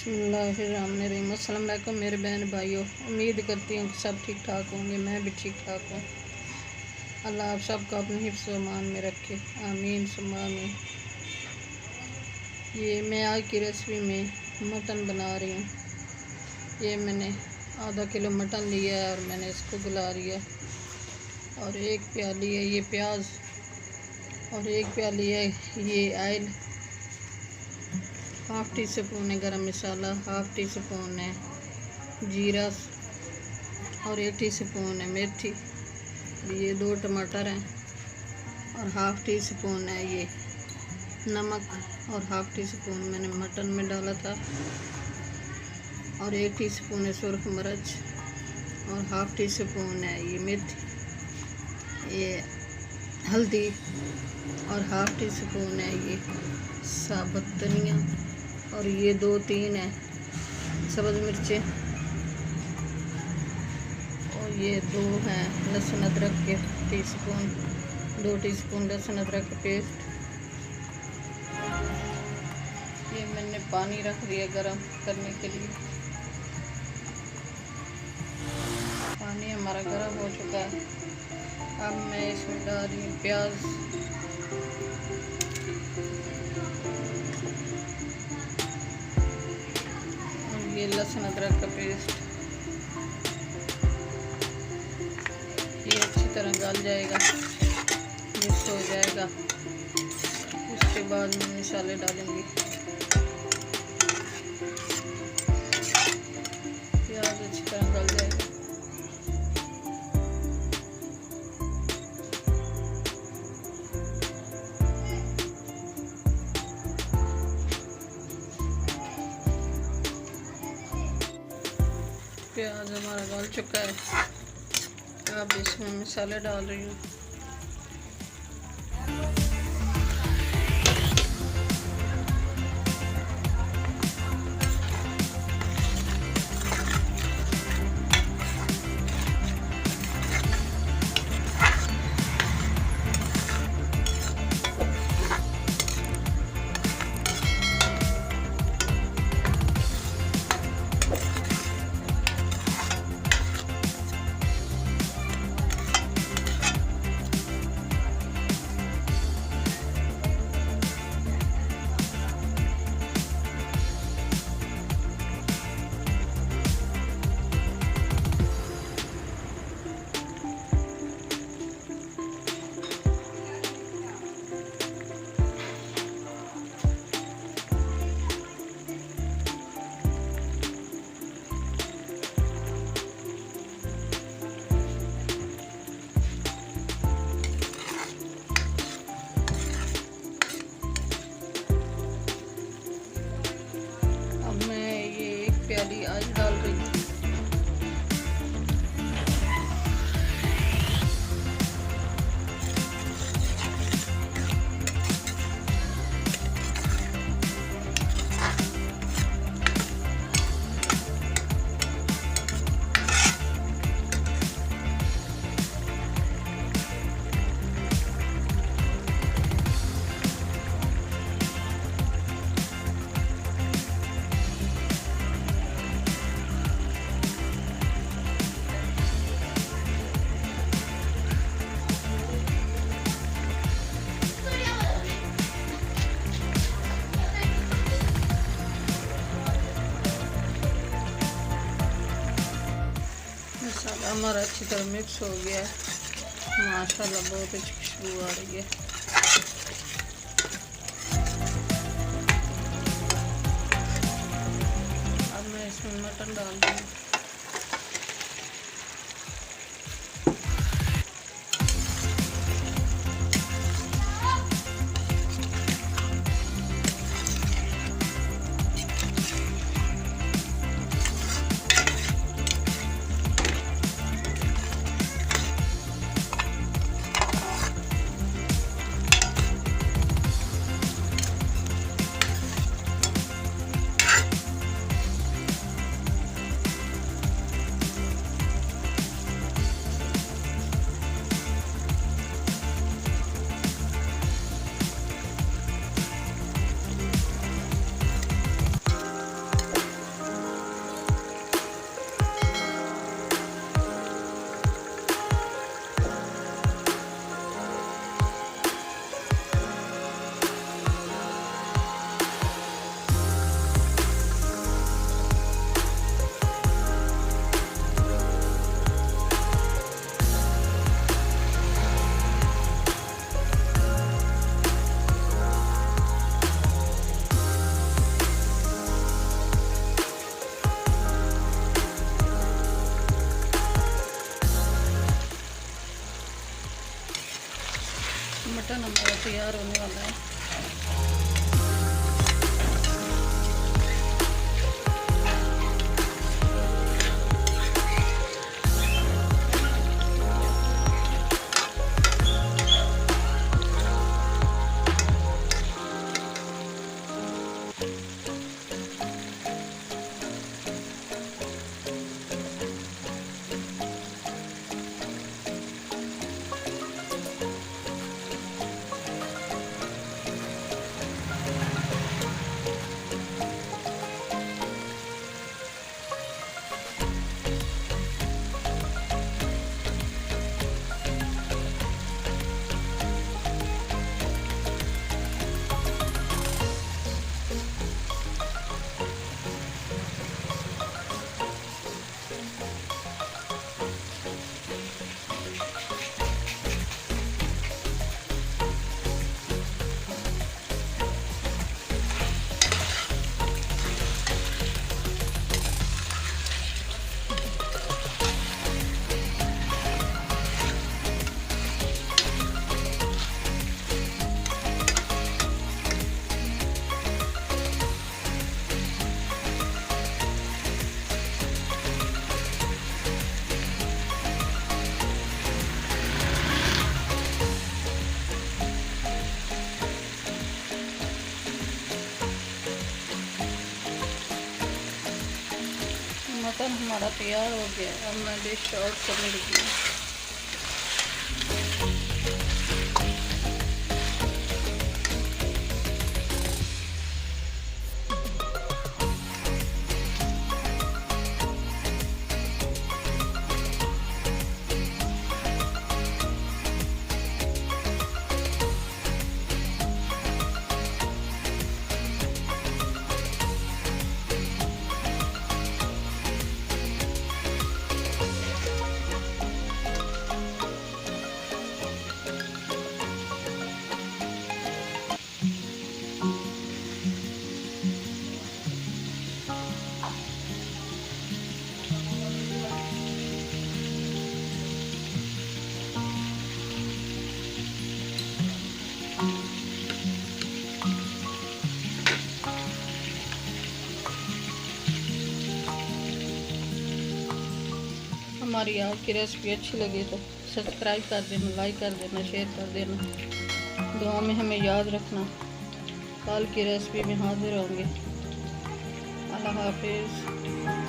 बिस्मिल्लाहिर्रहमानिर्रहीम। अस्सलाम वालेकुम मेरे बहन भाइयों, उम्मीद करती हूँ कि सब ठीक ठाक होंगे। मैं भी ठीक ठाक हूँ। अल्लाह आप सबको अपने हिफ्ज़ व अमान में रखे, आमीन सुम्मा आमीन। ये मैं आज की रेसिपी में मटन बना रही हूँ। ये मैंने आधा किलो मटन लिया है और मैंने इसको गला लिया, और एक प्याली है ये प्याज, और एक प्याली है ये ऑयल, हाफ़ टी स्पून है गरम मसाला, हाफ़ टी स्पून है जीरा, और 1 टीस्पून है मेथी। ये 2 टमाटर हैं, और हाफ़ टी स्पून है ये नमक, और हाफ़ टी स्पून मैंने मटन में डाला था, और 1 टीस्पून है सुरख मिर्च, और हाफ़ टी स्पून है ये मेथी, ये हल्दी, और हाफ़ टी स्पून है ये साबुत धनिया, और ये 2-3 है सब्ज़ मिर्चें, और ये 2 हैं लहसुन अदरक के टीस्पून, 2 टीस्पून लहसुन अदरक का पेस्ट। ये मैंने पानी रख दिया गरम करने के लिए। पानी हमारा गरम हो चुका है। अब मैं इसमें डाल रही हूँ प्याज, और ये लहसुन अदरक का पेस्ट। ये अच्छी तरह गल जाएगा, मिक्स हो जाएगा। उसके बाद मैं मसाले डालूंगी। प्याज अच्छी तरह गल जाएगा। प्याज हमारा गल चुका है। अब इसमें मसाले डाल रही हूँ। प्याली आज डाल रही हूँ। मसाला हमारा अच्छी तरह मिक्स हो गया है। माशाल्लाह बहुत अच्छी खुशबू आ रही है। अब मैं इसमें मटन डाल दूँगी। मटन हमारा तैयार होने वाला है। मटन हमारा तैयार हो गया। अब मैं डिश आउट करने लगी हूँ। हमारी आपकी रेसिपी अच्छी लगी तो सब्सक्राइब कर देना, लाइक कर देना, शेयर कर देना। दुआ में हमें याद रखना। कल की रेसिपी में हाजिर होंगे। अल्लाह हाफिज़।